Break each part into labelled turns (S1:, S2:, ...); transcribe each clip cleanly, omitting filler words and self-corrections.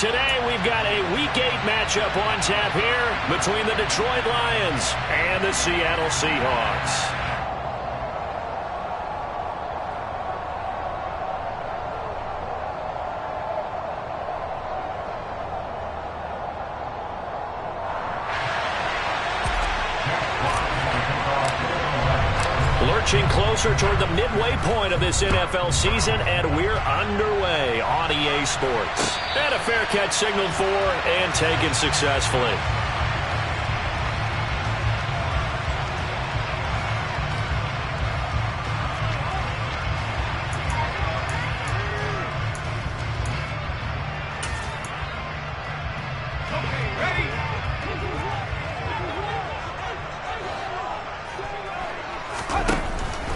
S1: Today we've got a Week 8 matchup on tap here between the Detroit Lions and the Seattle Seahawks. Lurching closer toward the midway point of this NFL season, and we're underway on EA Sports. And a fair catch signaled for and taken successfully.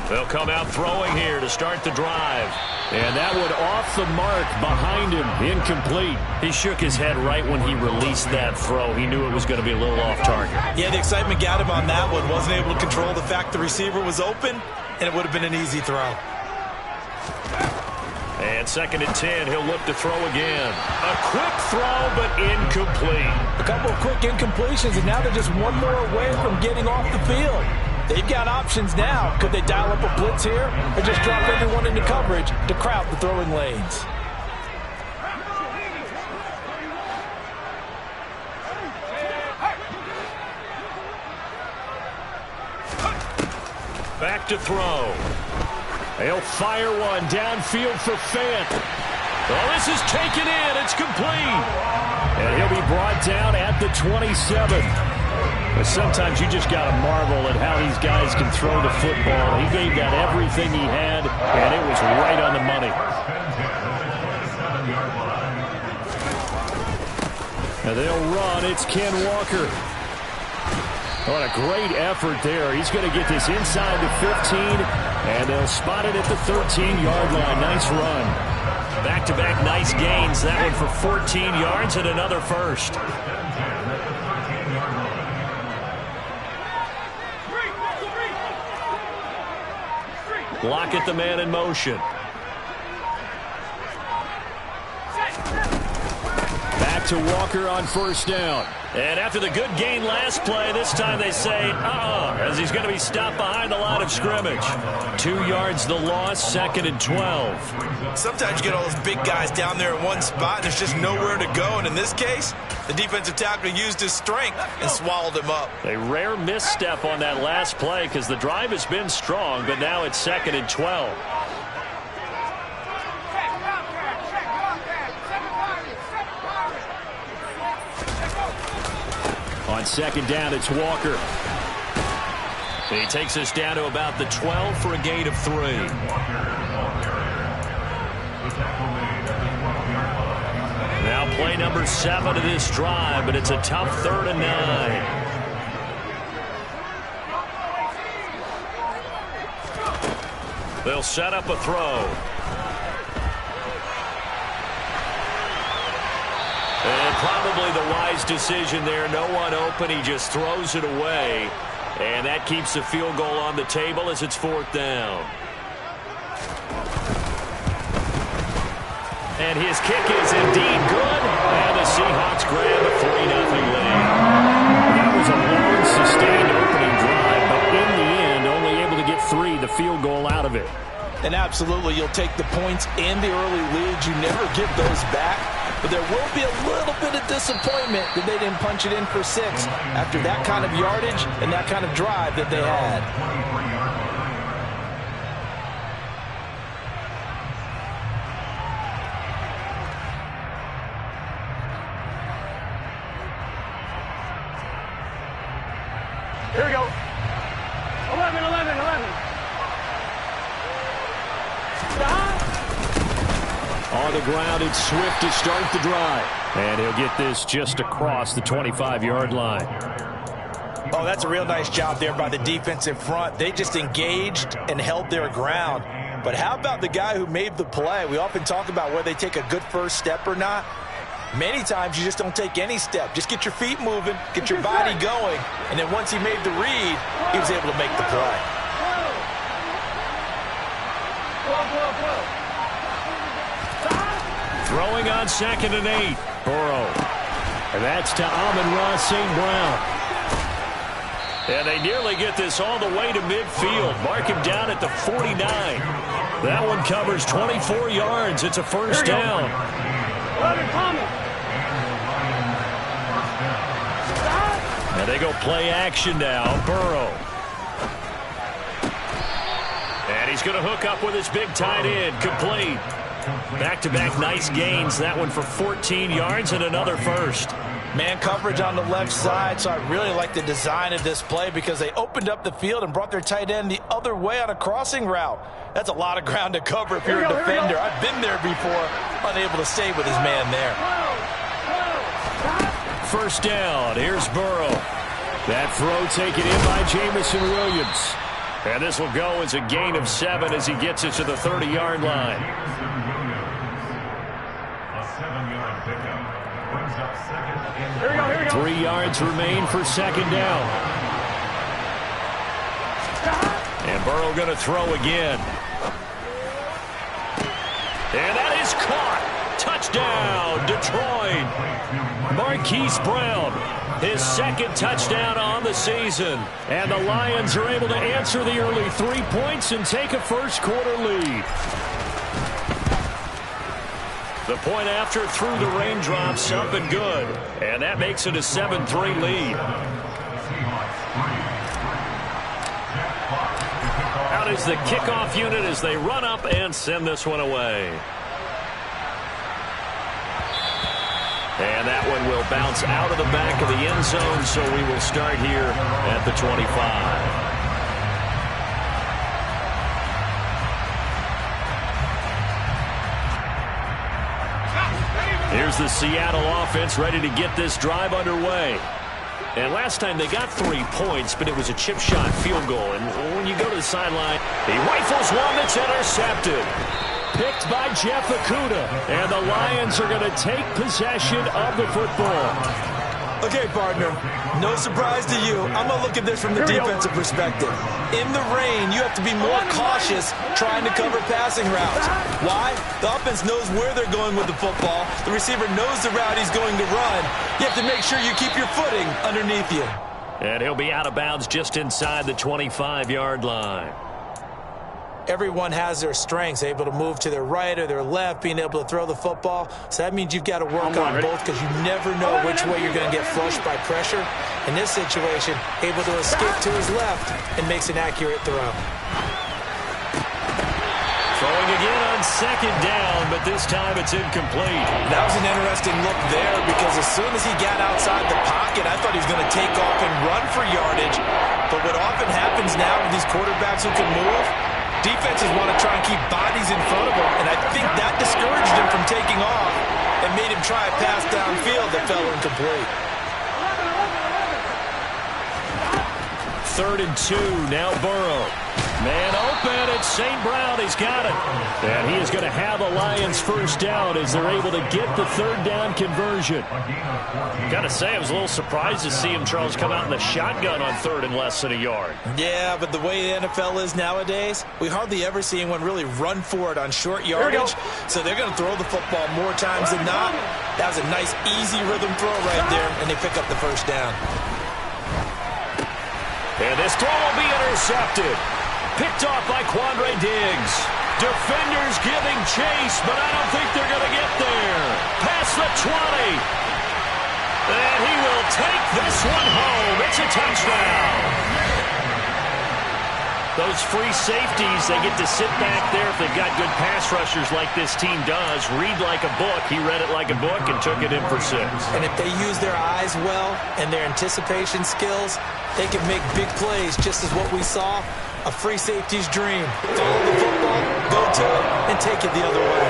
S1: They'll come out throwing here to start the drive. And that one off the mark behind him. Incomplete. He shook his head right when he released that throw. He knew it was going to be a little off target.
S2: Yeah, the excitement got him on that one. Wasn't able to control the fact the receiver was open, and it would have been an easy throw.
S1: And 2nd and 10, he'll look to throw again. A quick throw, but incomplete.
S3: A couple of quick incompletions, and now they're just one more away from getting off the field. They've got options now. Could they dial up a blitz here or just drop everyone into coverage to crowd the throwing lanes?
S1: Back to throw. They'll fire one downfield for Fant. Oh, this is taken in. It's complete. And he'll be brought down at the 27. But sometimes you just got to marvel at how these guys can throw the football. He gave that everything he had, and it was right on the money. Now they'll run. It's Ken Walker. What a great effort there. He's going to get this inside the 15, and they'll spot it at the 13-yard line. Nice run. Back-to-back nice gains. That one for 14 yards and another first. Lockett, the man in motion. Back to Walker on 1st down. And after the good gain last play, this time they say, as he's going to be stopped behind the line of scrimmage. 2 yards the loss, 2nd and 12.
S2: Sometimes you get all those big guys down there in one spot, and there's just nowhere to go. And in this case, the defensive tackle used his strength and swallowed him up.
S1: A rare misstep on that last play because the drive has been strong, but now it's 2nd and 12. On 2nd down, it's Walker. He takes us down to about the 12 for a gain of 3. Now play number 7 of this drive, but it's a tough 3rd and 9. They'll set up a throw. And probably the wise decision there. No one open. He just throws it away. And that keeps the field goal on the table as it's 4th down. And his kick is indeed good. And the Seahawks grab a 3-0 lead. That was a long, sustained opening drive. But in the end, only able to get 3, the field goal out of it.
S3: And absolutely, you'll take the points in the early leads. You never give those back. But there will be a little bit of disappointment that they didn't punch it in for 6 after that kind of yardage and that kind of drive that they had.
S4: Here we go. 11.
S1: On the ground, it's Swift to start the drive. And he'll get this just across the 25-yard line.
S3: Oh, that's a real nice job there by the defensive front. They just engaged and held their ground. But how about the guy who made the play? We often talk about whether they take a good first step or not. Many times you just don't take any step. Just get your feet moving, get your body going. And then once he made the read, he was able to make the play.
S1: Throwing on 2nd and 8. Burrow. And that's to Amon-Ra St. Brown. And they nearly get this all the way to midfield. Mark him down at the 49. That one covers 24 yards. It's a first down. And they go play action now. Burrow. And he's going to hook up with his big tight end. Complete. Back-to-back nice gains. That one for 14 yards and another first.
S3: Man coverage on the left side, so I really like the design of this play because they opened up the field and brought their tight end the other way on a crossing route. That's a lot of ground to cover if you're a defender. I've been there before, unable to stay with his man there.
S1: First down. Here's Burrow. That throw taken in by Jameson Williams. And this will go as a gain of 7 as he gets it to the 30-yard line.
S4: A 7-yard pickup. Brings up second. Here we go.
S1: 3 yards remain for second down. And Burrow going to throw again. And that is caught. Touchdown, Detroit. Marquise Brown, his second touchdown on the season. And the Lions are able to answer the early 3 points and take a first-quarter lead. The point after through the raindrops up and good. And that makes it a 7-3 lead. Out is the kickoff unit as they run up and send this one away. And that one will bounce out of the back of the end zone, so we will start here at the 25. Here's the Seattle offense ready to get this drive underway. And last time they got 3 points, but it was a chip shot field goal. And when you go to the sideline, he rifles one that's intercepted. Picked by Jeff Okudah. And the Lions are going to take possession of the football.
S3: Okay, partner, no surprise to you. I'm going to look at this from the defensive perspective. In the rain, you have to be more cautious trying to cover passing routes. Why? The offense knows where they're going with the football. The receiver knows the route he's going to run. You have to make sure you keep your footing underneath you.
S1: And he'll be out of bounds just inside the 25-yard line.
S3: Everyone has their strengths, able to move to their right or their left, being able to throw the football. So that means you've got to work on both because you never know which way you're going to get flushed by pressure. In this situation, able to escape to his left and makes an accurate throw.
S1: Throwing again on second down, but this time it's incomplete.
S3: That was an interesting look there because as soon as he got outside the pocket, I thought he was going to take off and run for yardage. But what often happens now with these quarterbacks who can move, defenses want to try and keep bodies in front of him, and I think that discouraged him from taking off and made him try a pass downfield that fell incomplete.
S1: 3rd and 2, now Burrow. Man open, it's St. Brown, he's got it. And he is going to have a Lions first down as they're able to get the 3rd down conversion. Got to say, I was a little surprised to see him, Charles, come out in the shotgun on 3rd and less than a yard.
S3: Yeah, but the way the NFL is nowadays, we hardly ever see anyone really run for it on short yardage. So they're going to throw the football more times than not. That was a nice, easy rhythm throw right there, and they pick up the first down.
S1: And this throw will be intercepted. Picked off by Quandre Diggs. Defenders giving chase, but I don't think they're going to get there. Past the 20. And he will take this one home. It's a touchdown. Those free safeties, they get to sit back there if they've got good pass rushers like this team does. Read like a book. He read it like a book and took it in for 6.
S3: And if they use their eyes well and their anticipation skills, they can make big plays, just as what we saw. A free safety's dream. Follow the football, go to it, and take it the other way.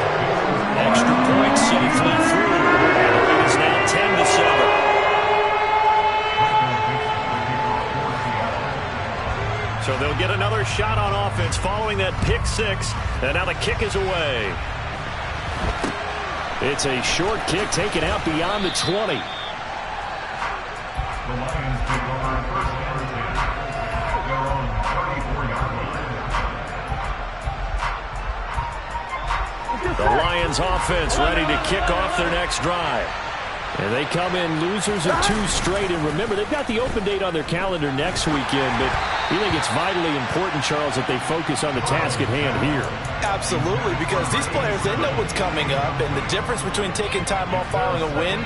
S1: Extra point safely through. And the lead is now 10-7. So they'll get another shot on offense following that pick 6. And now the kick is away. It's a short kick taken out beyond the 20.
S4: The Lions take over first and 10. Their own 34-yard line.
S1: The Lions offense ready to kick off their next drive. And they come in losers of 2 straight. And remember, they've got the open date on their calendar next weekend. But you think it's vitally important, Charles, that they focus on the task at hand here?
S3: Absolutely, because these players, they know what's coming up. And the difference between taking time off following a win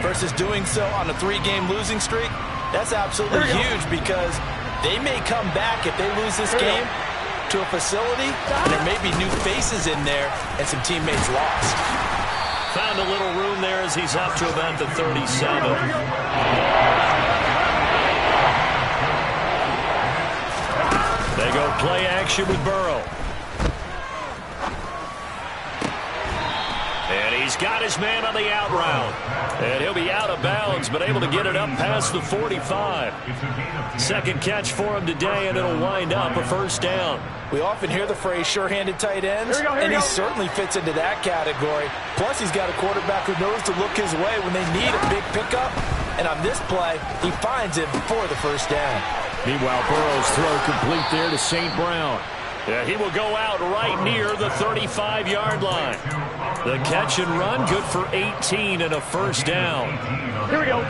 S3: versus doing so on a 3-game losing streak, that's absolutely huge, because they may come back if they lose this game to a facility, and there may be new faces in there and some teammates lost.
S1: Found a little room there as he's up to about the 37. They go play action with Burrow. And he's got his man on the out route. And he'll be out of bounds, but able to get it up past the 45. Second catch for him today, and it'll wind up a first down.
S3: We often hear the phrase sure-handed tight ends, and he certainly fits into that category. Plus, he's got a quarterback who knows to look his way when they need a big pickup. And on this play, he finds it for the first down.
S1: Meanwhile, Burrow's throw complete there to St. Brown. Yeah, he will go out right near the 35-yard line. The catch and run, good for 18 and a first down. Here we go.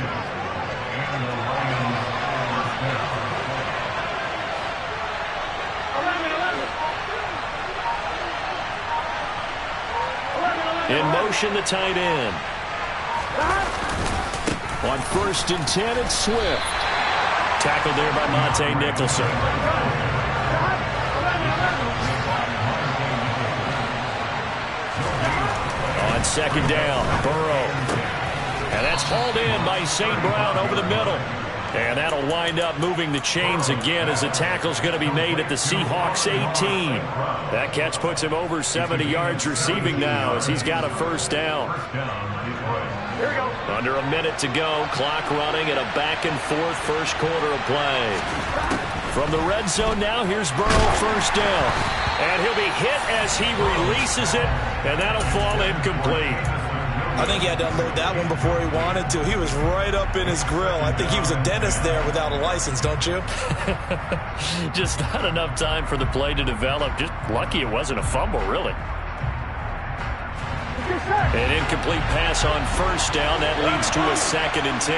S1: In motion, the tight end. On 1st and 10, it's Swift. Tackled there by Monte Nicholson. On 2nd down, Burrow. And that's hauled in by St. Brown over the middle. And that'll wind up moving the chains again as the tackle's going to be made at the Seahawks 18. That catch puts him over 70 yards receiving now as he's got a first down. Under a minute to go, clock running and a back-and-forth first quarter of play. From the red zone now, here's Burrow, first down. And he'll be hit as he releases it, and that'll fall incomplete.
S3: I think he had to unload that one before he wanted to. He was right up in his grill. I think he was a dentist there without a license, don't you?
S1: Just not enough time for the play to develop. Just lucky it wasn't a fumble, really. An incomplete pass on first down. That leads to a 2nd and 10.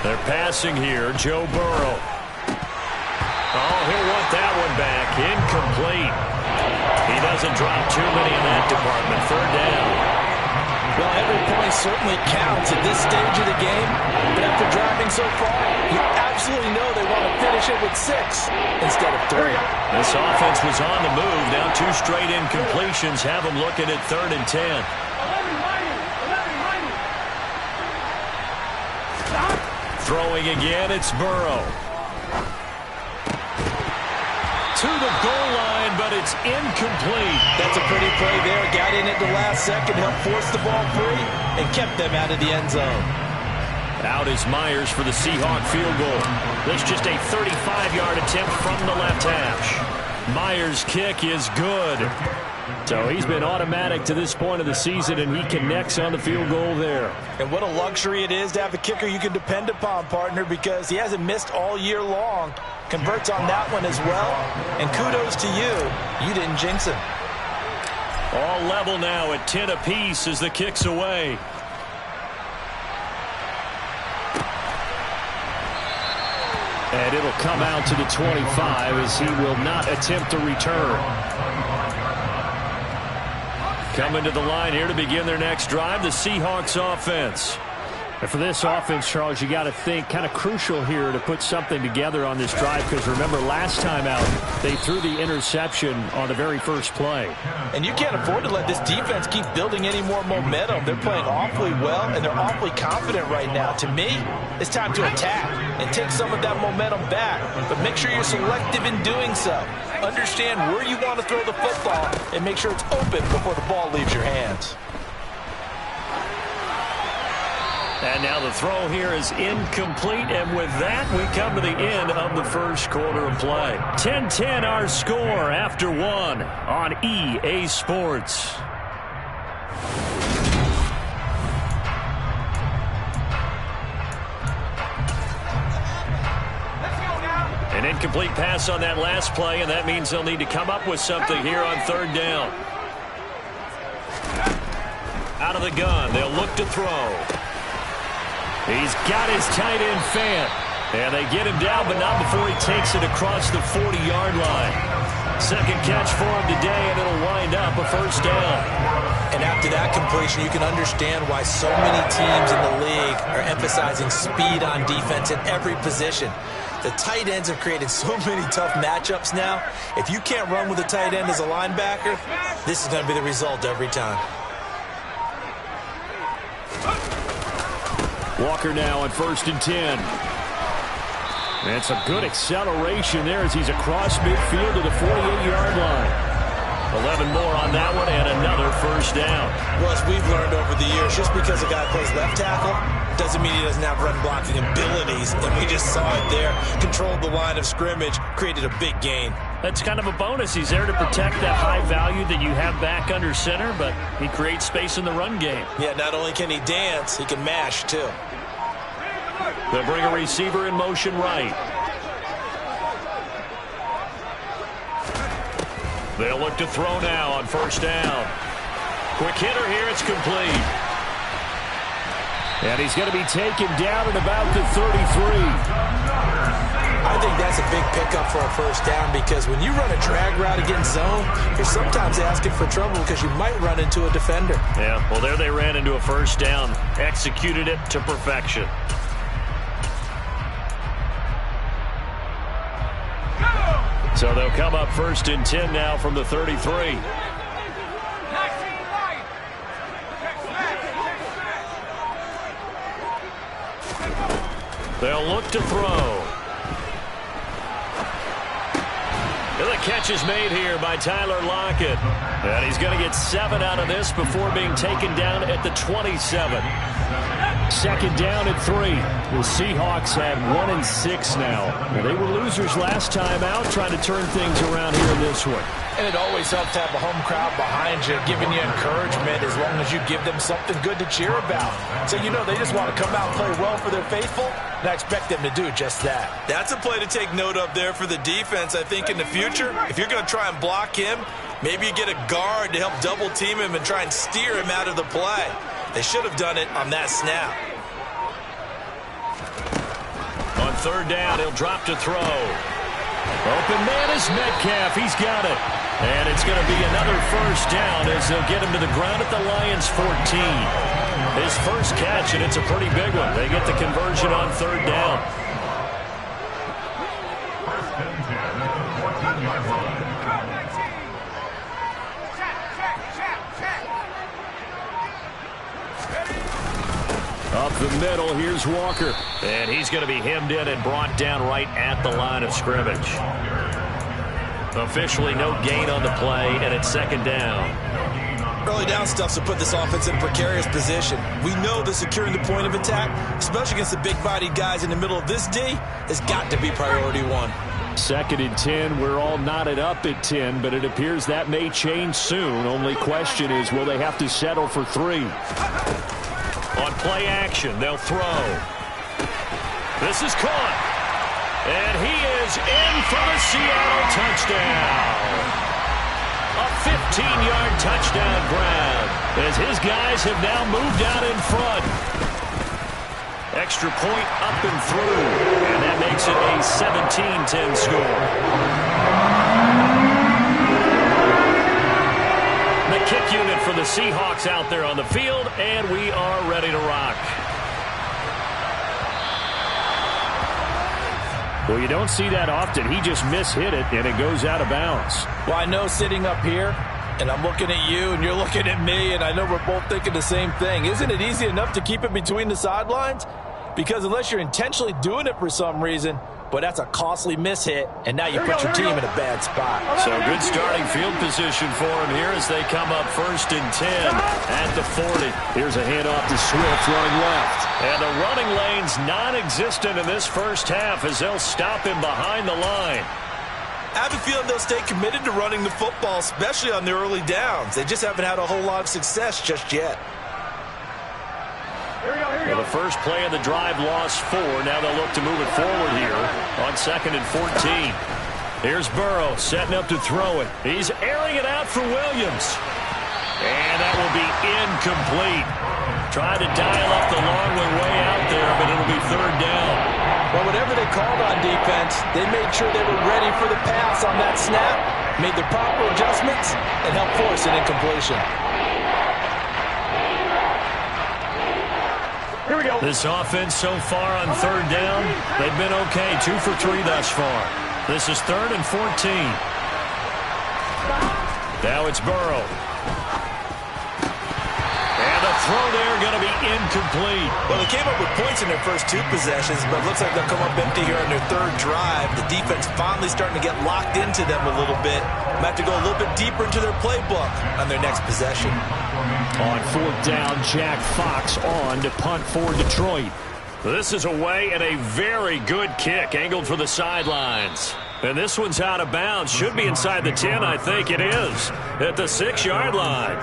S1: They're passing here. Joe Burrow. Oh, he'll want that one back. Incomplete. He doesn't drop too many in that department. 3rd down.
S3: Well, every point certainly counts at this stage of the game. But after driving so far, you absolutely know they want to finish it with 6 instead of 3.
S1: This offense was on the move. Now 2 straight incompletions have them looking at 3rd and 10. Throwing again, it's Burrow. To the goal line, but it's incomplete.
S3: That's a pretty play there. Got in at the last second, helped force the ball free, and kept them out of the end zone.
S1: Out is Myers for the Seahawk field goal. That's just a 35-yard attempt from the left hash. Myers' kick is good. So he's been automatic to this point of the season, and he connects on the field goal there. And
S3: what a luxury it is to have a kicker you can depend upon, partner, because he hasn't missed all year long. Converts on that one as well. And kudos to you. You didn't jinx him.
S1: All level now at 10 apiece as the kick's away. And it'll come out to the 25 as he will not attempt to return. Coming to the line here to begin their next drive, the Seahawks offense. And for this offense, Charles, you got to think kind of crucial here to put something together on this drive, because remember last time out they threw the interception on the very first play.
S3: And you can't afford to let this defense keep building any more momentum. They're playing awfully well, and they're awfully confident right now. To me, it's time to attack and take some of that momentum back, but make sure you're selective in doing so. Understand where you want to throw the football and make sure it's open before the ball leaves your hands.
S1: And now the throw here is incomplete, and with that, we come to the end of the first quarter of play. 10-10 our score after 1 on EA Sports. An incomplete pass on that last play, and that means they'll need to come up with something here on 3rd down. Out of the gun, they'll look to throw. He's got his tight end Fant. And they get him down, but not before he takes it across the 40-yard line. Second catch for him today, and it'll wind up a first down.
S3: And after that completion, you can understand why so many teams in the league are emphasizing speed on defense in every position. The tight ends have created so many tough matchups now. If you can't run with a tight end as a linebacker, this is going to be the result every time.
S1: Walker now on 1st and 10. It's a good acceleration there as he's across midfield to the 48-yard line. 11 more on that one and another first down.
S3: Well, as we've learned over the years, just because a guy plays left tackle doesn't mean he doesn't have run blocking abilities. And we just saw it there. Controlled the line of scrimmage, created a big gain.
S1: That's kind of a bonus. He's there to protect that high value that you have back under center, but he creates space in the run game.
S3: Yeah, not only can he dance, he can mash too.
S1: They'll bring a receiver in motion right. They'll look to throw now on first down. Quick hitter here, it's complete. And he's going to be taken down at about the 33.
S3: I think that's a big pickup for a first down because when you run a drag route against zone, you're sometimes asking for trouble because you might run into a defender.
S1: Yeah, well, there they ran into a first down. Executed it to perfection. So they'll come up 1st and 10 now from the 33. They'll look to throw. And the catch is made here by Tyler Lockett. And he's going to get 7 out of this before being taken down at the 27. Second down at 3. The Seahawks had 1 and 6 now. They were losers last time out, trying to turn things around here in this one.
S3: And it always helps to have a home crowd behind you, giving you encouragement as long as you give them something good to cheer about. So you know they just want to come out and play well for their faithful, and I expect them to do just that.
S2: That's a play to take note of there for the defense. I think in the future, if you're going to try and block him, maybe you get a guard to help double team him and try and steer him out of the play. They should have done it on that snap.
S1: On third down, he'll drop to throw. Open man is Metcalf. He's got it. And it's going to be another first down as they'll get him to the ground at the Lions' 14. His first catch, and it's a pretty big one. They get the conversion on third down.
S4: 1st and 10, 14-yard line.
S1: Up the middle, here's Walker. And he's going to be hemmed in and brought down right at the line of scrimmage. Officially no gain on the play, and it's second down.
S2: Early down stuff to put this offense in a precarious position. We know that securing the point of attack, especially against the big-bodied guys in the middle of this D, has got to be priority 1.
S1: 2nd and 10, we're all knotted up at 10, but it appears that may change soon. Only question is, will they have to settle for 3? On play action, they'll throw. This is caught. And he is in for the Seattle touchdown. A 15-yard touchdown grab as his guys have now moved out in front. Extra point up and through, and that makes it a 17-10 score. The kick unit for the Seahawks out there on the field, and we are ready to rock. Well, you don't see that often. He just mishit it, and it goes out of bounds.
S3: Well, I know sitting up here, and I'm looking at you, and you're looking at me, and I know we're both thinking the same thing. Isn't it easy enough to keep it between the sidelines? Because unless you're intentionally doing it for some reason, but that's a costly mishit, and now you put your team in a bad spot.
S1: So good starting field position for him here as they come up 1st and 10 at the 40. Here's a handoff to Swift running left. And the running lane's non-existent in this first half as they'll stop him behind the line.
S2: I have a feeling they'll stay committed to running the football, especially on their early downs. They just haven't had a whole lot of success just yet.
S1: Well, the first play of the drive lost 4. Now they'll look to move it forward here on 2nd and 14. Here's Burrow setting up to throw it. He's airing it out for Williams. And that will be incomplete. Tried to dial up the long one way out there, but it'll be third down.
S3: Well, whatever they called on defense, they made sure they were ready for the pass on that snap, made the proper adjustments, and helped force an incompletion.
S1: Here we go. This offense so far on third down, they've been okay. 2 for 3 thus far. This is 3rd and 14. Now it's Burrow. And the throw there going to be incomplete.
S2: Well, they came up with points in their first 2 possessions, but it looks like they'll come up empty here on their 3rd drive. The defense finally starting to get locked into them a little bit. Might have to go a little bit deeper into their playbook on their next possession.
S1: On 4th down, Jack Fox on to punt for Detroit. This is away and a very good kick angled for the sidelines. And this one's out of bounds. Should be inside the 10, I think it is. At the 6-yard line.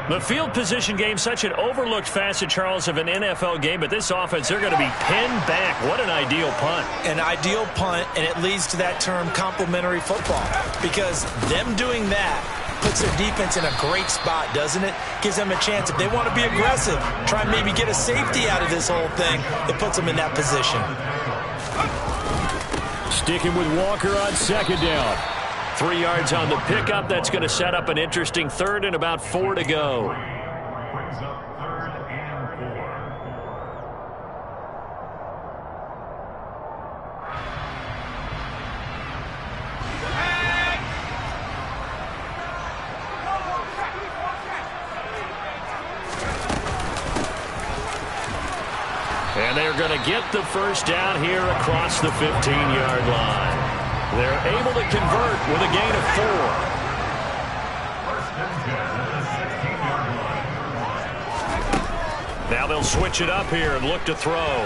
S1: The field position game, such an overlooked facet, Charles, of an NFL game. But this offense, they're going to be pinned back. What an ideal punt.
S3: An ideal punt, and it leads to that term complementary football. Because them doing that puts their defense in a great spot, doesn't it? Gives them a chance. If they want to be aggressive, try and maybe get a safety out of this whole thing, it puts them in that position.
S1: Sticking with Walker on 2nd down. 3 yards on the pickup. That's going to set up an interesting 3rd and about 4 to go.
S4: Brings up 3rd and 4.
S1: And they're going to get the first down here across the 15-yard line. They're able to convert with a gain of 4. Now they'll switch it up here and look to throw.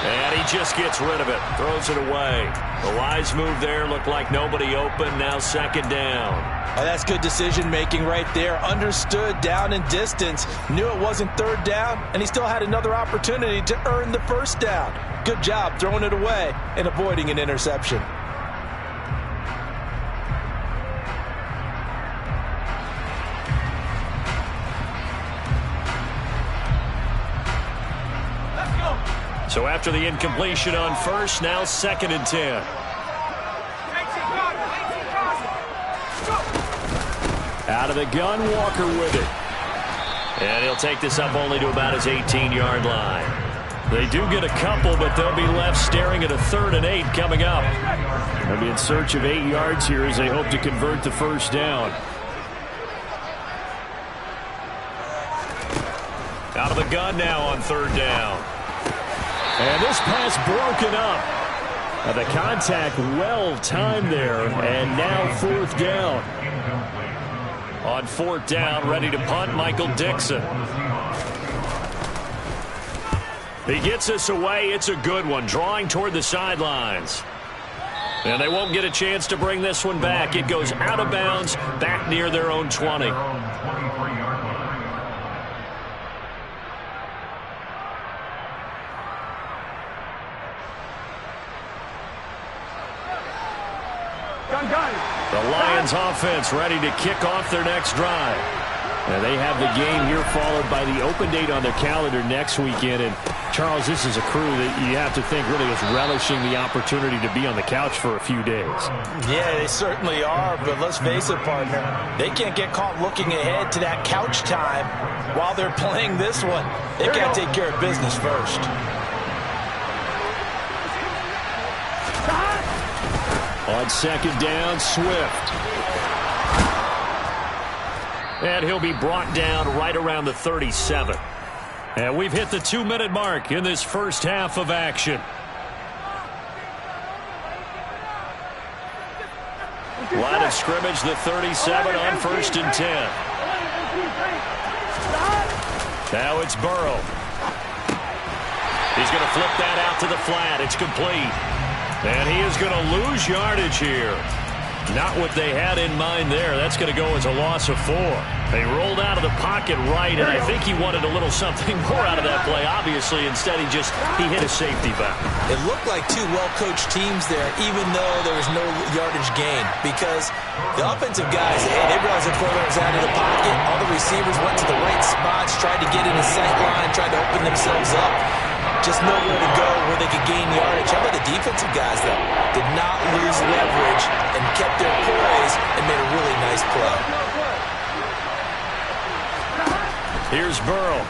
S1: And he just gets rid of it, throws it away. The wise move there, looked like nobody open, now 2nd down.
S3: Oh, that's good decision-making right there. Understood down and distance, knew it wasn't 3rd down, and he still had another opportunity to earn the 1st down. Good job throwing it away and avoiding an interception.
S1: So after the incompletion on 1st, now 2nd and 10. Out of the gun, Walker with it. And he'll take this up only to about his 18-yard line. They do get a couple, but they'll be left staring at a 3rd and 8 coming up. They'll be in search of 8 yards here as they hope to convert the 1st down. Out of the gun now on 3rd down. And this pass broken up. The contact well timed there, and now 4th down. On 4th down, ready to punt, Michael Dixon. He gets us away. It's a good one, drawing toward the sidelines. And they won't get a chance to bring this one back. It goes out of bounds, back near their own 20. The Lions offense ready to kick off their next drive. And they have the game here followed by the open date on their calendar next weekend. And, Charles, this is a crew that you have to think really is relishing the opportunity to be on the couch for a few days.
S3: Yeah, they certainly are, but let's face it, partner. They can't get caught looking ahead to that couch time while they're playing this one. They got to take care of business first.
S1: On 2nd down, Swift. And he'll be brought down right around the 37. And we've hit the 2-minute mark in this first half of action. Line of scrimmage, the 37 on 1st and 10. Now it's Burrow. He's going to flip that out to the flat. It's complete. And he is going to lose yardage here. Not what they had in mind there. That's going to go as a loss of 4. They rolled out of the pocket right, and I think he wanted a little something more out of that play. Obviously, instead he hit a safety back.
S3: It looked like 2 well-coached teams there, even though there was no yardage gain. Because the offensive guys, they realized the quarterback was out of the pocket. the receivers went to the right spots, tried to get in the sight line, tried to open themselves up. Just nowhere to go where they could gain yardage. How about the defensive guys, though? Did not lose leverage and kept their poise and made a really nice play.
S1: Here's Burrow.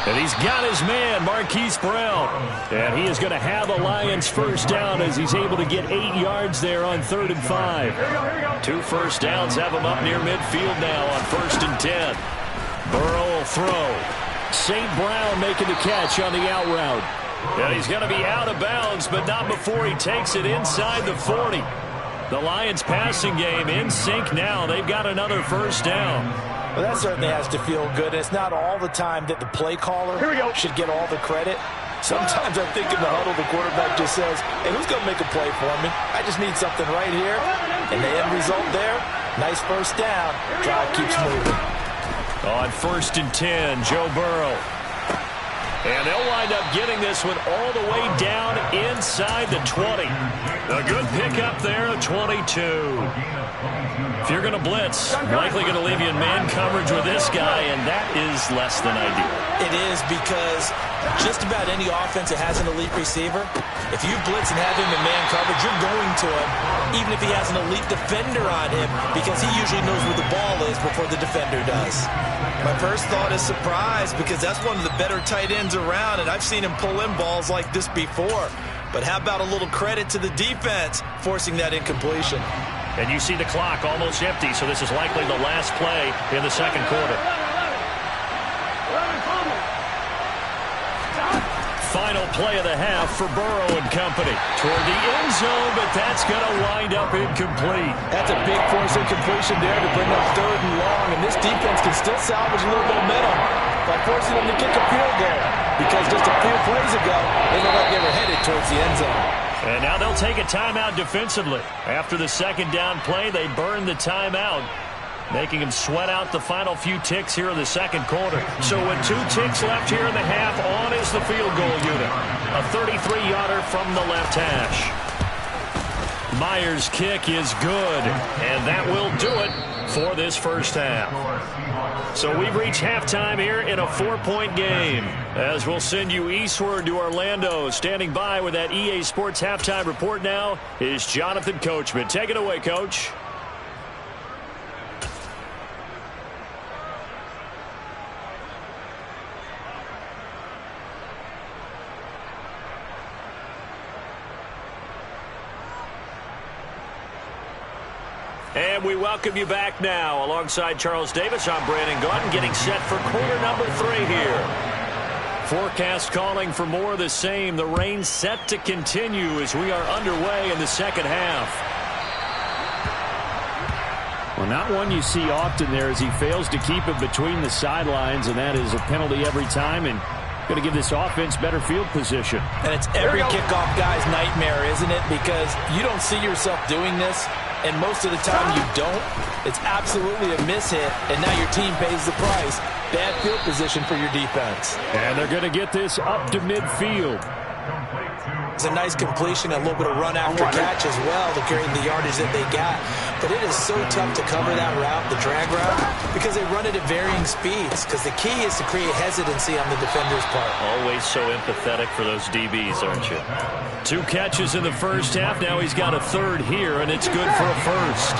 S1: And he's got his man, Marquise Brown. And he is going to have a Lions first down as he's able to get 8 yards there on 3rd and 5. 2 first downs have him up near midfield now on 1st and 10. Burrow will throw. St. Brown making the catch on the out route. And he's going to be out of bounds, but not before he takes it inside the 40. The Lions passing game in sync now. They've got another first down.
S3: Well, that certainly has to feel good. It's not all the time that the play caller should get all the credit. Sometimes I think in the huddle, the quarterback just says, hey, who's going to make a play for me? I just need something right here. And the end result there, nice first down. Drive keeps moving.
S1: On 1st and 10, Joe Burrow. And they'll wind up getting this one all the way down inside the 20. A good pickup there, 22. If you're going to blitz, likely going to leave you in man coverage with this guy, and that is less than ideal.
S3: It is, because just about any offense that has an elite receiver, if you blitz and have him in man coverage, you're going to him, even if he has an elite defender on him, because he usually knows where the ball is before the defender does. My first thought is surprise, because that's one of the better tight ends around, and I've seen him pull in balls like this before. But how about a little credit to the defense forcing that incompletion?
S1: And you see the clock almost empty, so this is likely the last play in the second quarter. Final play of the half for Burrow and company. Toward the end zone, but that's going to wind up incomplete.
S3: That's a big force incompletion there to bring up 3rd and long, and this defense can still salvage a little momentum by forcing them to kick a field goal, because just a few plays ago, they looked like they were headed towards the end zone.
S1: And now they'll take a timeout defensively. After the second down play, they burn the timeout, making him sweat out the final few ticks here in the second quarter. So with 2 ticks left here in the half, on is the field goal unit. A 33-yarder from the left hash. Myers' kick is good, and that will do it for this first half. So we've reached halftime here in a 4-point game, as we'll send you eastward to Orlando. Standing by with that EA Sports halftime report now is Jonathan Coachman. Take it away, Coach. And we welcome you back now. Alongside Charles Davis, I'm Brandon Gaudin, getting set for quarter number 3 here. Forecast calling for more of the same. The rain set to continue as we are underway in the second half.
S5: Well, not one you see often there, as he fails to keep it between the sidelines, and that is a penalty every time, and going to give this offense better field position.
S3: And it's every kickoff guy's nightmare, isn't it? Because you don't see yourself doing this, and most of the time you don't. It's absolutely a mishit, and now your team pays the price. Bad field position for your defense.
S5: And they're going to get this up to midfield.
S3: It's a nice completion, a little bit of run after catch as well to carry the yardage that they got. But it is so tough to cover that route, the drag route, because they run it at varying speeds. Because the key is to create hesitancy on the defender's part.
S1: Always so empathetic for those DBs, aren't you? 2 catches in the first half. Now he's got a 3rd here, and it's good for a first.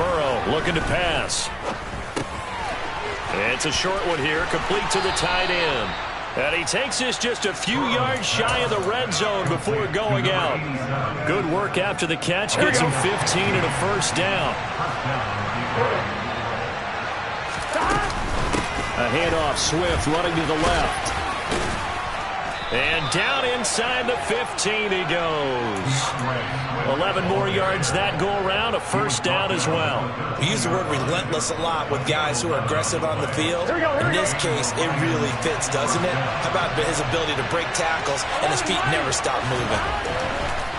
S1: Burrow looking to pass. It's a short one here, complete to the tight end. And he takes this just a few yards shy of the red zone before going out. Good work after the catch, gets him 15 and a first down. A handoff, Swift running to the left. And down inside the 15 he goes. 11 more yards that go around, a first down as well.
S3: We use the word relentless a lot with guys who are aggressive on the field. In this case, it really fits, doesn't it? How about his ability to break tackles and his feet never stop moving?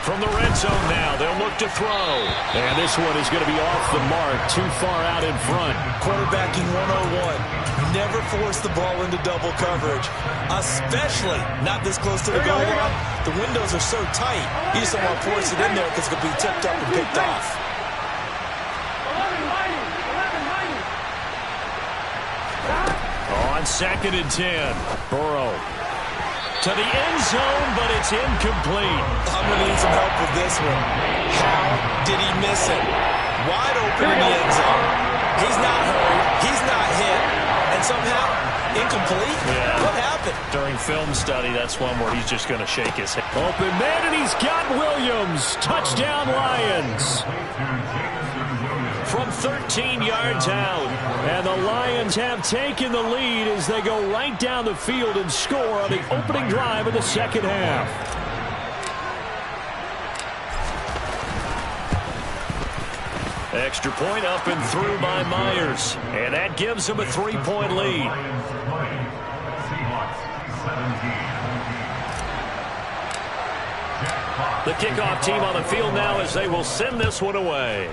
S1: From the red zone now, they'll look to throw.
S5: And this one is going to be off the mark, too far out in front.
S3: Quarterbacking 101.
S2: never force the ball into double coverage, especially not this close to the goal line. The windows are so tight, you just don't want to force it in there because it could be tipped up and picked off.
S1: On 2nd and 10, Burrow to the end zone, but it's incomplete.
S2: I'm going to need some help with this one. How did he miss it? Wide open in the end zone. He's not hurt. He's not hit. And somehow, incomplete?
S1: Yeah.
S2: What happened?
S1: During film study, that's one where he's just going to shake his head. Open man, and he's got Williams. Touchdown, Lions. From 13 yards out. And the Lions have taken the lead as they go right down the field and score on the opening drive of the second half. Extra point up and through by Myers. And that gives them a 3-point lead. The kickoff team on the field now as they will send this one away.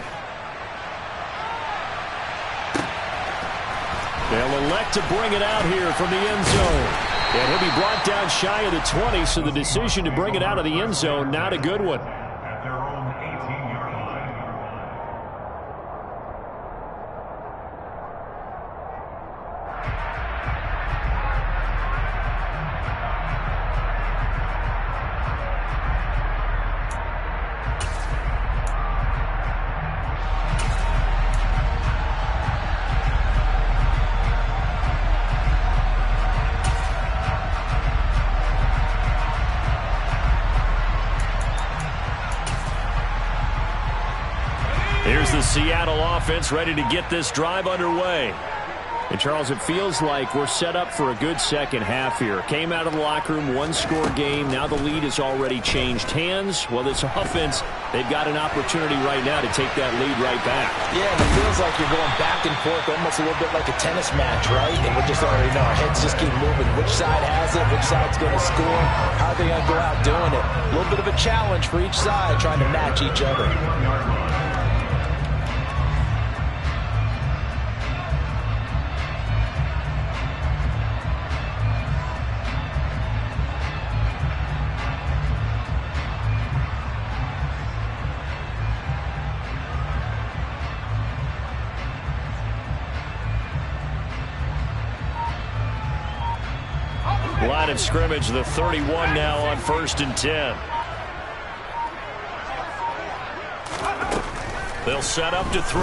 S1: They'll elect to bring it out here from the end zone. And he'll be brought down shy of the 20, so the decision to bring it out of the end zone, not a good one.
S4: At their own 18-yard line.
S1: Here's the Seattle offense ready to get this drive underway. And, Charles, it feels like we're set up for a good second half here. Came out of the locker room, one-score game. Now the lead has already changed hands. Well, this offense, they've got an opportunity right now to take that lead right back.
S3: Yeah, and it feels like you're going back and forth, almost a little bit like a tennis match, right? And we just already know our heads just keep moving. Which side has it? Which side's going to score? How are they going to go out doing it? A little bit of a challenge for each side, trying to match each other.
S1: Line of scrimmage, the 31 now on 1st and 10. They'll set up to throw.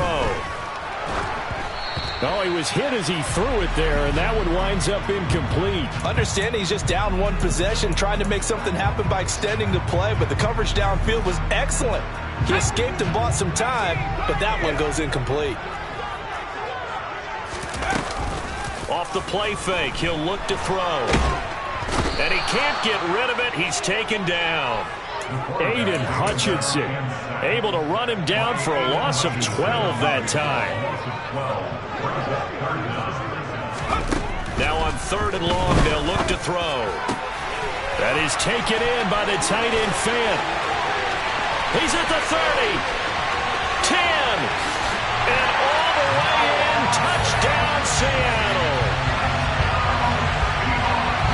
S1: Oh, he was hit as he threw it there, and that one winds up incomplete.
S3: Understanding he's just down one possession, trying to make something happen by extending the play, but the coverage downfield was excellent. He escaped and bought some time, but that one goes incomplete.
S1: Off the play fake, he'll look to throw. And he can't get rid of it. He's taken down. Aiden Hutchinson able to run him down for a loss of 12 that time. Now on 3rd and long, they'll look to throw. That is taken in by the tight end Fant. He's at the 30. 10. And all the way in. Touchdown, Seattle.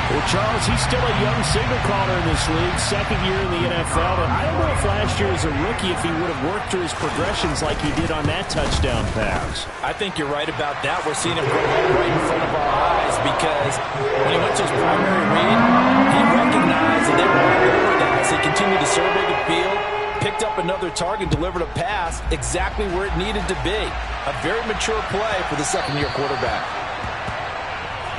S1: Well, Charles, he's still a young signal caller in this league, 2nd year in the NFL. But I don't know if last year as a rookie, if he would have worked through his progressions like he did on that touchdown pass.
S3: I think you're right about that. We're seeing him grow right in front of our eyes because when he went to his primary read, he recognized that they were all over that as he continued to survey the field, picked up another target, delivered a pass exactly where it needed to be. A very mature play for the second-year quarterback.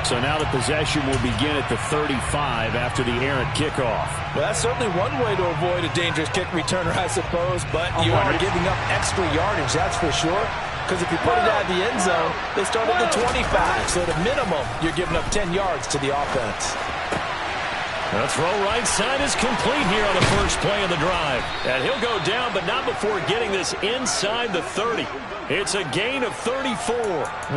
S1: So now the possession will begin at the 35 after the errant kickoff.
S3: Well, that's certainly one way to avoid a dangerous kick returner, I suppose, but you are giving up extra yardage, that's for sure. Because if you put it out of the end zone, they start at the 25. So at a minimum, you're giving up 10 yards to the offense.
S1: The throw right side is complete here on the first play of the drive. And he'll go down, but not before getting this inside the 30. It's a gain of 34.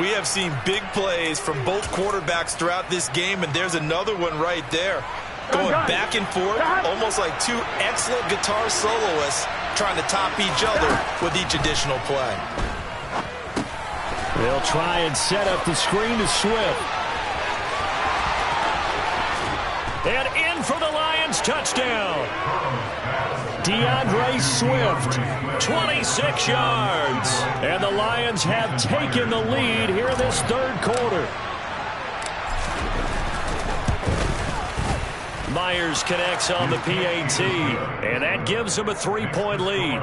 S2: We have seen big plays from both quarterbacks throughout this game, and there's another one right there. Going back and forth, almost like two excellent guitar soloists trying to top each other with each additional play.
S1: They'll try and set up the screen to Swift. And in for the Lions, touchdown. DeAndre Swift, 26 yards. And the Lions have taken the lead here in this third quarter. Myers connects on the PAT, and that gives him a 3-point lead.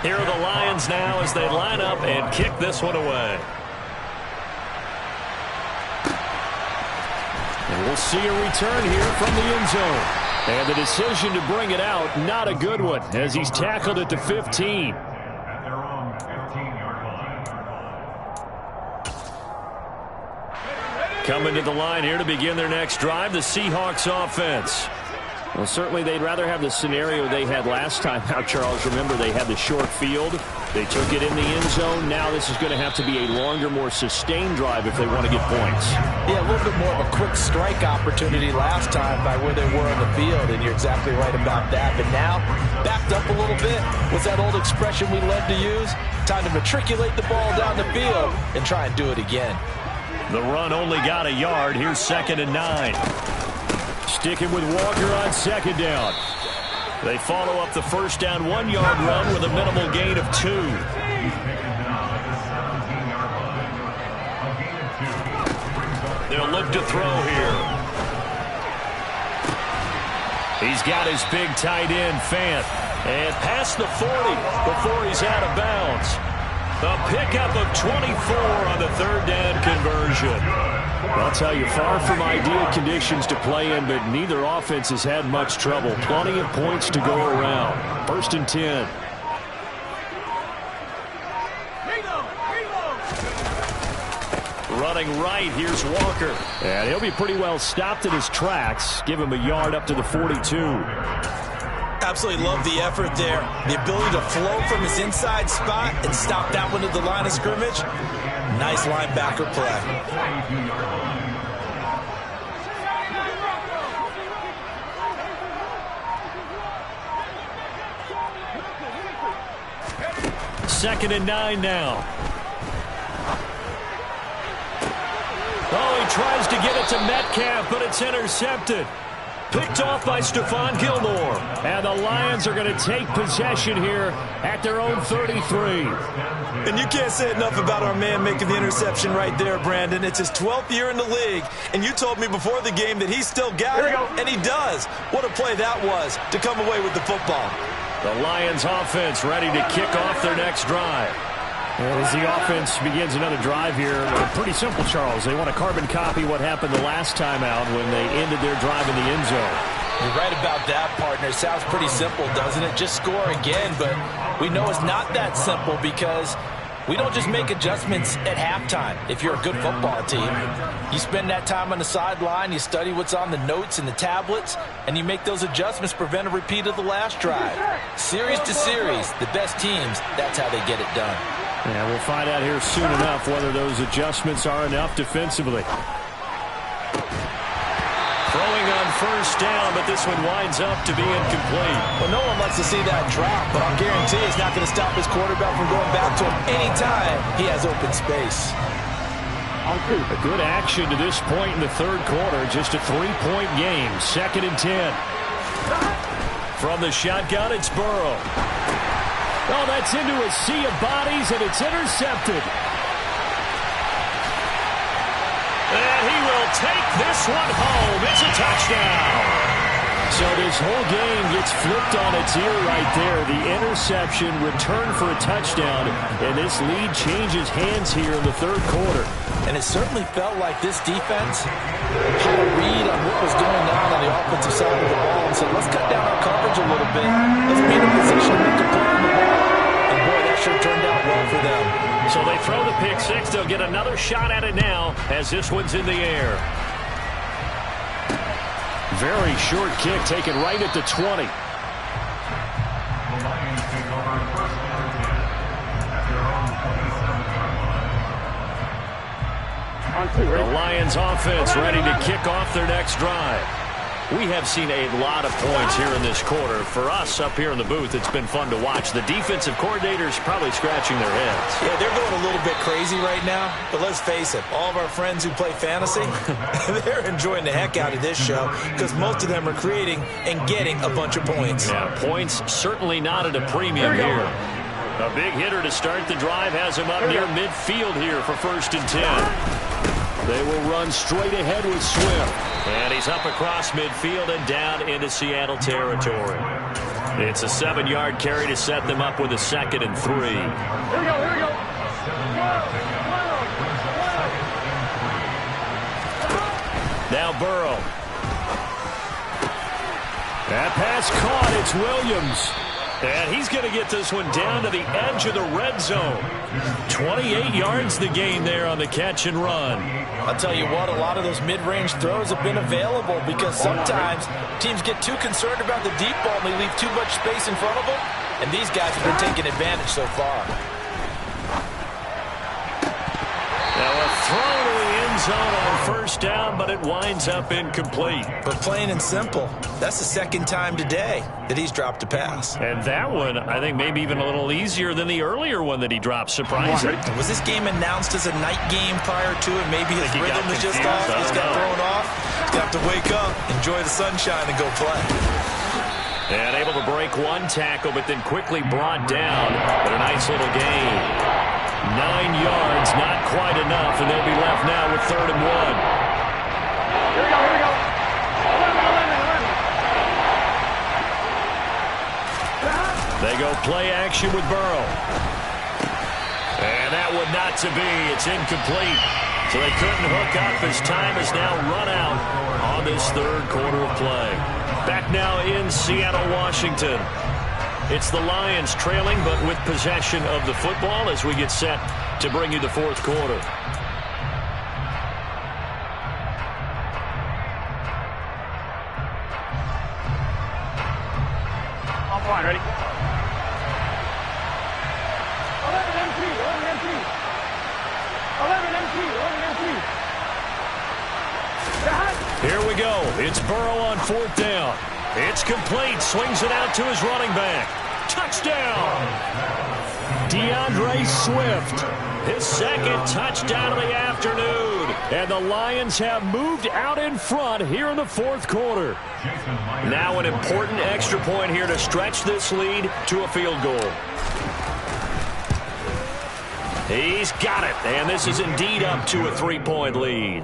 S1: Here are the Lions now as they line up and kick this one away. And we'll see a return here from the end zone. And the decision to bring it out, not a good one, as he's tackled at the 15. Coming to the line here to begin their next drive, the Seahawks offense. Well, certainly they'd rather have the scenario they had last time out, Charles. Remember, they had the short field. They took it in the end zone. Now this is going to have to be a longer, more sustained drive if they want to get points.
S3: Yeah, a little bit more of a quick strike opportunity last time by where they were on the field, and you're exactly right about that. But now, backed up a little bit. What's that old expression we love to use? Time to matriculate the ball down the field and try and do it again.
S1: The run only got a yard. Here's 2nd and 9. Sticking with Walker on 2nd down. They follow up the first down 1-yard run with a minimal gain of 2. They'll look to throw here. He's got his big tight end, Fant. And past the 40 before he's out of bounds. A pickup of 24 on the 3rd down conversion. I'll tell you, far from ideal conditions to play in, but neither offense has had much trouble. Plenty of points to go around. 1st and 10. Running right, here's Walker. And he'll be pretty well stopped in his tracks. Give him a yard up to the 42.
S2: Absolutely love the effort there. The ability to flow from his inside spot and stop that one at the line of scrimmage. Nice linebacker play.
S1: 2nd and 9 now. Oh, he tries to get it to Metcalf, but it's intercepted. Picked off by Stephon Gilmore. And the Lions are going to take possession here at their own 33.
S2: And you can't say enough about our man making the interception right there, Brandon. It's his 12th year in the league, and you told me before the game that he's still got it, and he does. What a play that was to come away with the football.
S1: The Lions offense ready to kick off their next drive. And as the offense begins another drive here, pretty simple, Charles. They want to carbon copy what happened the last time out when they ended their drive in the end zone.
S3: You're right about that, partner. It sounds pretty simple, doesn't it? Just score again, but we know it's not that simple because we don't just make adjustments at halftime. If you're a good football team, you spend that time on the sideline, you study what's on the notes and the tablets, and you make those adjustments, prevent a repeat of the last drive. Series to series, the best teams, that's how they get it done.
S1: Yeah, we'll find out here soon enough whether those adjustments are enough defensively. Throwing on 1st down, but this one winds up to be incomplete.
S3: Well, no one wants to see that drop, but I'll guarantee it's not going to stop his quarterback from going back to him anytime he has open space.
S1: A good action to this point in the 3rd quarter. Just a 3-point game. 2nd and 10. From the shotgun, it's Burrow. Oh, that's into a sea of bodies, and it's intercepted. And he will take this one home. It's a touchdown. So this whole game gets flipped on its ear right there. The interception, return for a touchdown, and this lead changes hands here in the 3rd quarter.
S3: And it certainly felt like this defense had a read on what was going on the offensive side of the ball and said, let's cut down our coverage a little bit. Let's be in a position to make a play on the ball. And boy, that sure turned out well for them.
S1: So they throw the pick six. They'll get another shot at it now as this one's in the air. Very short kick taken right at the 20. The Lions offense ready to kick off their next drive. We have seen a lot of points here in this quarter. For us up here in the booth, it's been fun to watch. The defensive coordinators probably scratching their heads.
S3: Yeah, they're going a little bit crazy right now. But let's face it, all of our friends who play fantasy, they're enjoying the heck out of this show because most of them are creating and getting a bunch of points.
S1: Yeah, points certainly not at a premium here. A big hitter to start the drive has him up near midfield here for 1st and 10. They will run straight ahead with Swift. And he's up across midfield and down into Seattle territory. It's a 7-yard carry to set them up with a 2nd and 3.
S4: Here we go.
S1: Now Burrow. That pass caught. It's Williams. And he's going to get this one down to the edge of the red zone. 28 yards the gain there on the catch and run.
S3: I'll tell you what, a lot of those mid-range throws have been available because sometimes teams get too concerned about the deep ball and they leave too much space in front of them. And these guys have been taking advantage so far.
S1: Now a throw to the end zone on 1st down, but it winds up incomplete.
S3: But plain and simple, that's the 2nd time today that he's dropped a pass.
S1: And that one, I think, maybe even a little easier than the earlier one that he dropped. Surprising.
S3: Was this game announced as a night game prior to it? Maybe his rhythm is just off. He's got thrown off. He's going to have to wake up, enjoy the sunshine, and go play.
S1: And able to break one tackle, but then quickly brought down. But a nice little gain. 9 yards, not quite enough, and they'll be left now with 3rd and 1.
S4: Here we go. 11.
S1: They go play action with Burrow. And that would not to be. It's incomplete. So they couldn't hook up as time has now run out on this 3rd quarter of play. Back now in Seattle, Washington. It's the Lions trailing, but with possession of the football as we get set to bring you the 4th quarter.
S4: Offline, ready? 11 MT. 11 MT.
S1: Here we go. It's Burrow on 4th down. It's complete. Swings it out to his running back. Touchdown! DeAndre Swift. His 2nd touchdown of the afternoon. And the Lions have moved out in front here in the 4th quarter. Now an important extra point here to stretch this lead to a field goal. He's got it. And this is indeed up to a 3-point lead.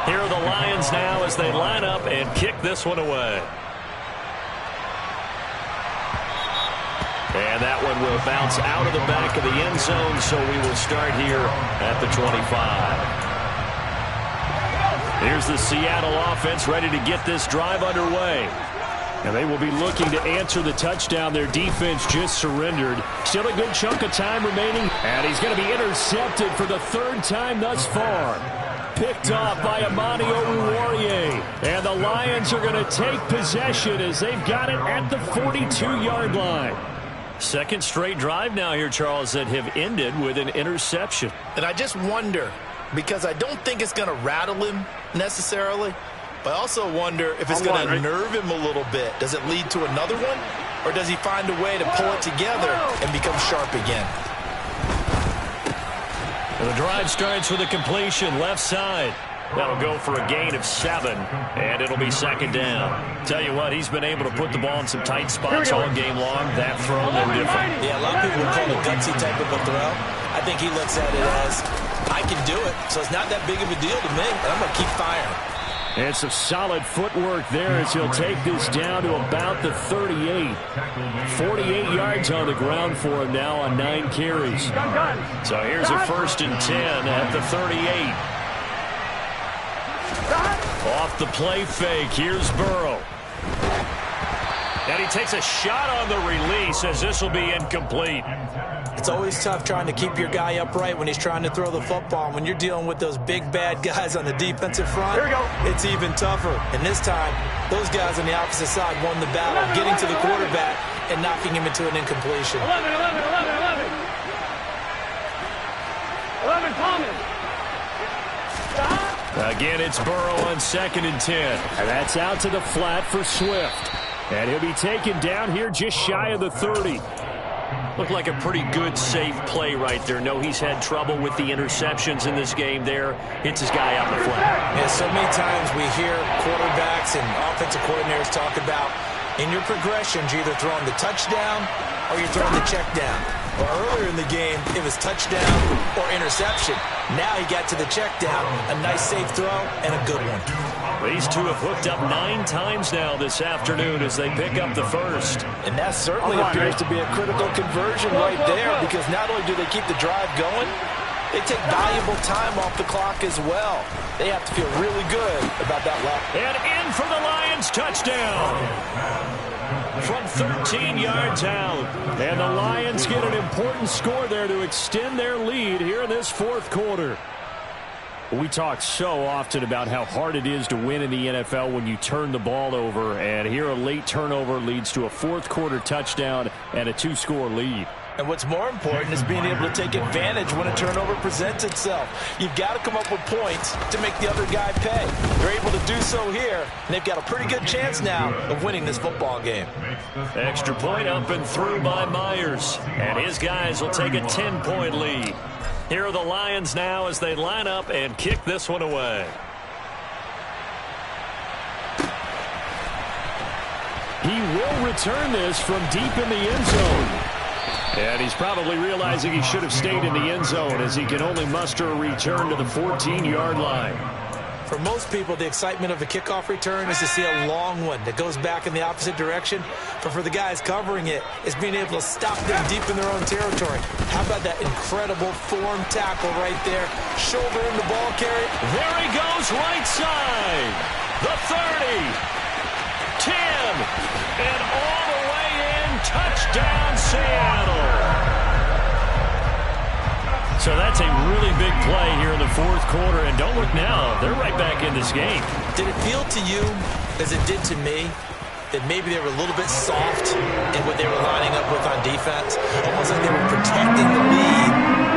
S1: Here are the Lions now as they line up and kick this one away. And that one will bounce out of the back of the end zone, so we will start here at the 25. Here's the Seattle offense ready to get this drive underway. And they will be looking to answer the touchdown. Their defense just surrendered. Still a good chunk of time remaining. And he's going to be intercepted for the 3rd time thus far. Picked off by Amani Oruwariye. And the Lions are going to take possession as they've got it at the 42-yard line. 2nd straight drive now here, Charles, that have ended with an interception.
S3: And I just wonder, because I don't think it's going to rattle him necessarily, but I also wonder if it's going to nerve him a little bit. Does it lead to another one? Or does he find a way to pull it together and become sharp again?
S1: The drive starts with a completion left side. That'll go for a gain of 7, and it'll be 2nd down. Tell you what, he's been able to put the ball in some tight spots all game long. That throw, no different.
S3: Yeah, a lot of people would call it a gutsy type of a throw. I think he looks at it as, I can do it, so it's not that big of a deal to me, and I'm going to keep firing.
S5: And some solid footwork there as he'll take this down to about the 38. 48 yards on the ground for him now on 9 carries. So here's a 1st and 10 at the 38. Off the play fake, here's Burrow. And he takes a shot on the release as this will be incomplete.
S3: It's always tough trying to keep your guy upright when he's trying to throw the football. When you're dealing with those big, bad guys on the defensive front, it's even tougher. And this time, those guys on the opposite side won the battle, getting to the quarterback and knocking him into an incompletion.
S4: 11.
S1: Again, it's Burrow on 2nd and 10. And that's out to the flat for Swift. And he'll be taken down here just shy of the 30.
S5: Looked like a pretty good, safe play right there. No, he's had trouble with the interceptions in this game there. Hits his guy out in the flat.
S3: Yeah, so many times we hear quarterbacks and offensive coordinators talk about in your progressions, you're either throwing the touchdown or you're throwing the check down. Well, earlier in the game, it was touchdown or interception. Now he got to the check down, a nice safe throw, and a good one.
S1: These two have hooked up 9 times now this afternoon as they pick up the first.
S3: And that certainly appears to be a critical conversion right there, because not only do they keep the drive going, they take valuable time off the clock as well. They have to feel really good about that lap.
S1: And in for the Lions, touchdown from 13 yards out. And the Lions get an important score there to extend their lead here in this 4th quarter. We talk so often about how hard it is to win in the NFL when you turn the ball over. And here a late turnover leads to a 4th quarter touchdown and a 2-score lead.
S3: And what's more important is being able to take advantage when a turnover presents itself. You've got to come up with points to make the other guy pay. They're able to do so here, and they've got a pretty good chance now of winning this football game.
S1: Extra point up and through by Myers. And his guys will take a 10-point lead. Here are the Lions now as they line up and kick this one away. He will return this from deep in the end zone. And he's probably realizing he should have stayed in the end zone as he can only muster a return to the 14-yard line.
S3: For most people, the excitement of a kickoff return is to see a long one that goes back in the opposite direction. But for the guys covering it, it's being able to stop them deep in their own territory. How about that incredible form tackle right there? Shoulder in the ball carry.
S1: There he goes, right side. The 30. 10. And all the way in. Touchdown, Seattle. So that's a really big play here in the 4th quarter. And don't look now. They're right back in this game.
S3: Did it feel to you, as it did to me, that maybe they were a little bit soft in what they were lining up with on defense? Almost like they were protecting the lead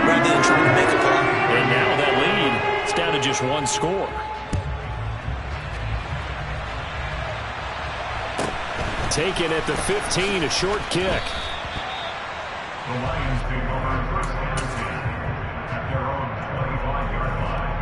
S3: rather than trying to make a play.
S1: And now that lead, it's down to just 1 score. Taken at the 15, a short kick.
S4: The Lions take over first and 10 at their own 25-yard line.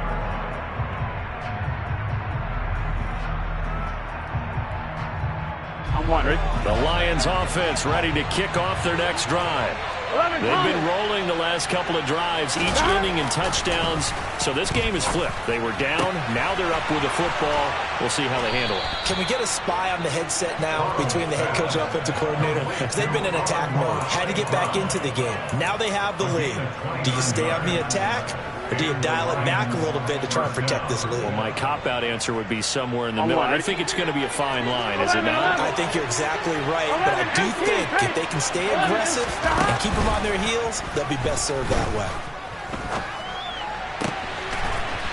S6: I'm wondering.
S1: The Lions offense ready to kick off their next drive. They've been rolling the last couple of drives, each inning in touchdowns. So this game is flipped. They were down. Now they're up with the football. We'll see how they handle it.
S3: Can we get a spy on the headset now between the head coach and offensive coordinator? Because they've been in attack mode. Had to get back into the game. Now they have the lead. Do you stay on the attack, or do you dial it back a little bit to try and protect this lead?
S1: Well, my cop-out answer would be somewhere in the middle. I think it's going to be a fine line, is it not?
S3: I think you're exactly right, but I do think if they can stay aggressive and keep them on their heels, they'll be best served that way.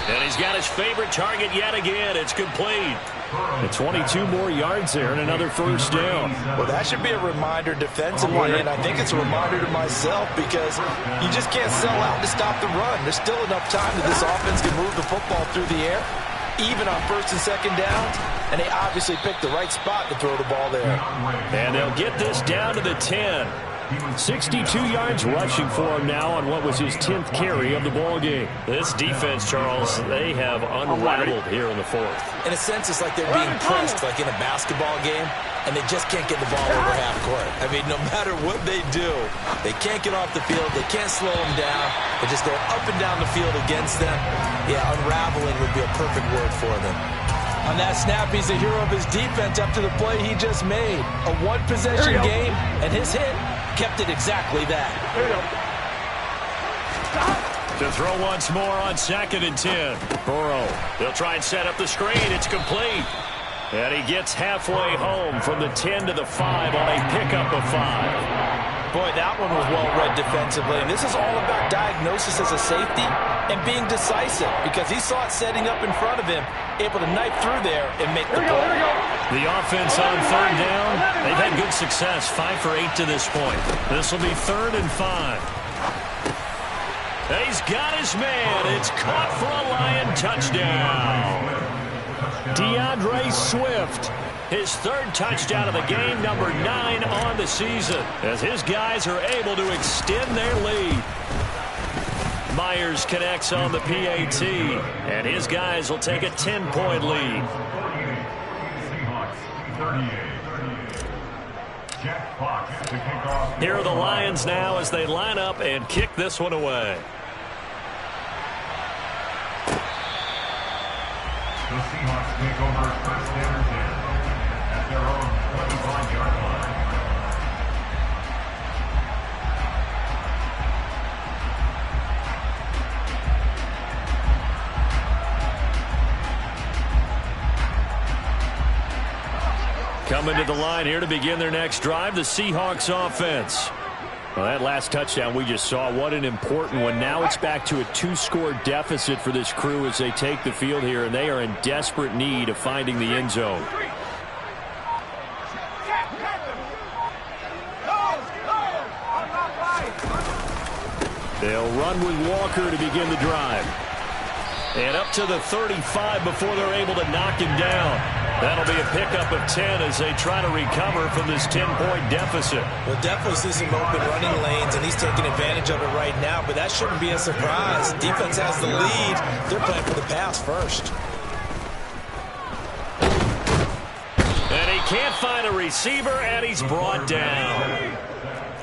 S1: And he's got his favorite target yet again. It's complete. And 22 more yards there and another first down.
S3: Well, that should be a reminder defensively, and I think it's a reminder to myself, because you just can't sell out to stop the run. There's still enough time that this offense can move the football through the air, even on 1st and 2nd downs, and they obviously picked the right spot to throw the ball there.
S1: And they'll get this down to the 10. 62 yards rushing for him now on what was his 10th carry of the ball game. This defense, Charles, they have unraveled here in the 4th.
S3: In a sense, it's like they're being pressed like in a basketball game, and they just can't get the ball over half court. I mean, no matter what they do, they can't get off the field. They can't slow them down. They're just going up and down the field against them. Yeah, unraveling would be a perfect word for them. On that snap, he's the hero of his defense up to the play he just made. A one-possession game, and his hit kept it exactly that.
S1: To throw once more on 2nd and 10. Burrow. They'll try and set up the screen. It's complete. And he gets halfway home from the 10 to the 5 on a pickup of 5.
S3: Boy, that one was well read defensively. And this is all about diagnosis as a safety and being decisive, because he saw it setting up in front of him, able to knife through there and make the play.
S1: The offense on 3rd down. They've had good success, 5 for 8 to this point. This will be 3rd and 5. And he's
S5: he's got his man. It's caught for a Lion touchdown. DeAndre Swift, his third touchdown of the game, number 9 on the season, as his guys are able to extend their lead. Myers connects on the PAT, and his guys will take a 10-point lead. Here are the Lions now as they line up and kick this one away.
S4: The Seahawks take over first and 10 at their own 25-yard line.
S5: Coming to the line here to begin their next drive, the Seahawks offense. Well, that last touchdown we just saw, what an important one. Now it's back to a 2-score deficit for this crew as they take the field here, and they are in desperate need of finding the end zone. They'll run with Walker to begin the drive. And up to the 35 before they're able to knock him down. That'll be a pickup of 10 as they try to recover from this 10-point deficit.
S3: We'll definitely see some open running lanes, and he's taking advantage of it right now, but that shouldn't be a surprise. Defense has the lead. They're playing for the pass first.
S5: And he can't find a receiver, and he's brought down.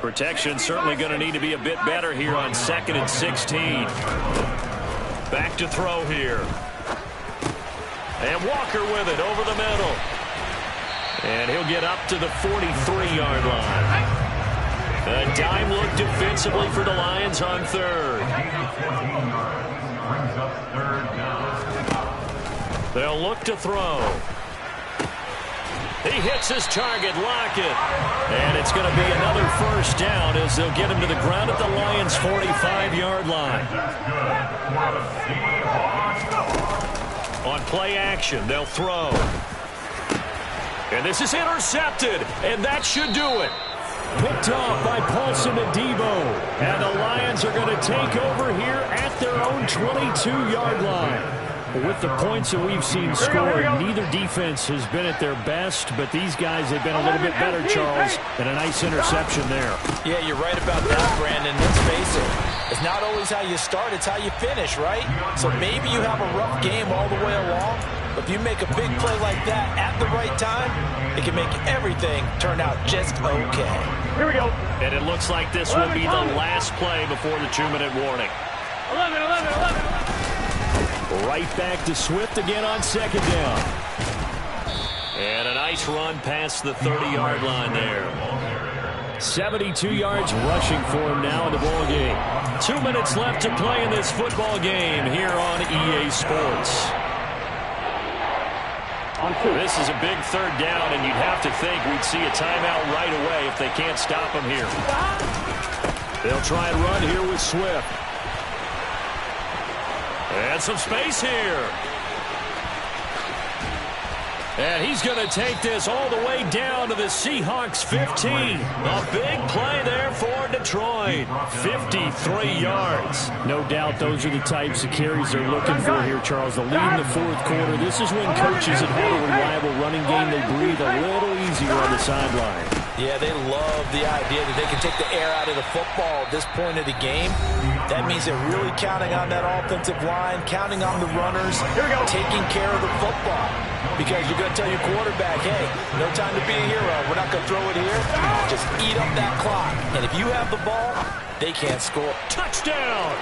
S5: Protection certainly going to need to be a bit better here on 2nd and 16. Back to throw here. And Walker with it over the middle. And he'll get up to the 43-yard line. A dime look defensively for the Lions on 3rd. They'll look to throw. He hits his target, Lockett. And it's going to be another first down as they'll get him to the ground at the Lions' 45-yard line. On play action, they'll throw. And this is intercepted, and that should do it. Picked off by Paulson Adebo. And the Lions are going to take over here at their own 22-yard line. With the points that we've seen scored, neither defense has been at their best, but these guys have been a little bit better, Charles, and a nice interception there.
S3: Yeah, you're right about that, Brandon. Let's face it. It's not always how you start, it's how you finish, right? So maybe you have a rough game all the way along, but if you make a big play like that at the right time, it can make everything turn out just okay.
S5: Here we go. And it looks like this will be the last play before the 2-minute warning. 11. Right back to Swift again on 2nd down. And a nice run past the 30-yard line there. 72 yards rushing for him now in the ball game. 2 minutes left to play in this football game here on EA Sports. This is a big 3rd down, and you'd have to think we'd see a timeout right away if they can't stop him here. They'll try and run here with Swift. And some space here. And he's going to take this all the way down to the Seahawks 15. A big play there for Detroit. 53 yards. No doubt those are the types of carries they're looking for here, Charles. The lead in the 4th quarter. This is when coaches that have a reliable running game, they breathe a little easier on the sideline.
S3: Yeah, they love the idea that they can take the air out of the football at this point of the game. That means they're really counting on that offensive line, counting on the runners, taking care of the football. Because you're going to tell your quarterback, hey, no time to be a hero. We're not going to throw it here. Just eat up that clock. And if you have the ball, they can't score.
S5: Touchdown!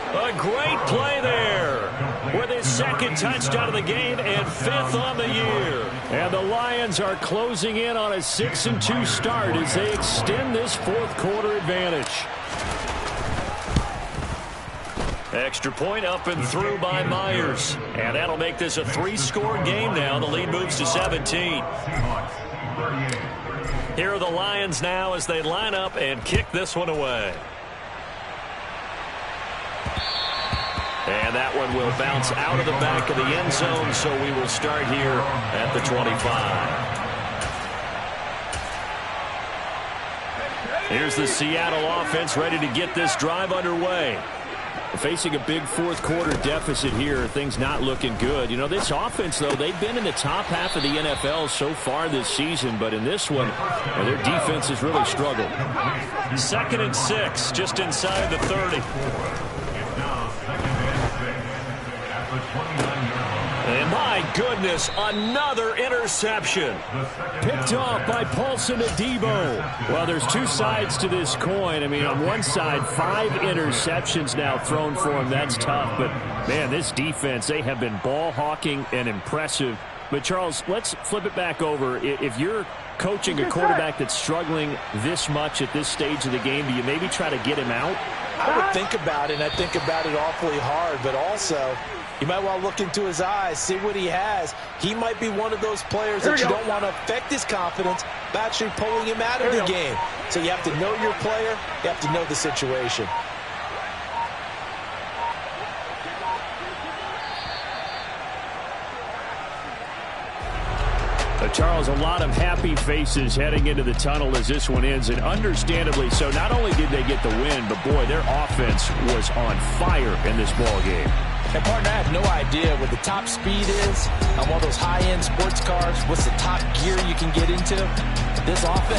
S5: A great play there with his 2nd touchdown of the game and 5th on the year. And the Lions are closing in on a 6-2 start as they extend this 4th quarter advantage. Extra point up and through by Myers. And that'll make this a 3-score game now. The lead moves to 17. Here are the Lions now as they line up and kick this one away. And that one will bounce out of the back of the end zone, so we will start here at the 25. Here's the Seattle offense ready to get this drive underway. Facing a big fourth-quarter deficit here, things not looking good. You know, this offense, though, they've been in the top half of the NFL so far this season, but in this one, their defense has really struggled.
S1: 2nd and 6, just inside the 30. And my goodness, another interception.
S5: Picked off by Paulson Adebo. Well, there's two sides to this coin. I mean, on one side, 5 interceptions now thrown for him. That's tough. But, man, this defense, they have been ball hawking and impressive. But, Charles, let's flip it back over. If you're coaching a quarterback that's struggling this much at this stage of the game, do you maybe try to get him out?
S3: I would think about it, and I think about it awfully hard. But also, you might want to look into his eyes, see what he has. He might be one of those players that you don't want to affect his confidence by actually pulling him out of the game. So you have to know your player. You have to know the situation.
S5: Charles, a lot of happy faces heading into the tunnel as this one ends, and understandably so. Not only did they get the win, but, boy, their offense was on fire in this ball game.
S3: And, partner, I have no idea what the top speed is on one of those high-end sports cars. What's the top gear you can get into? This offense.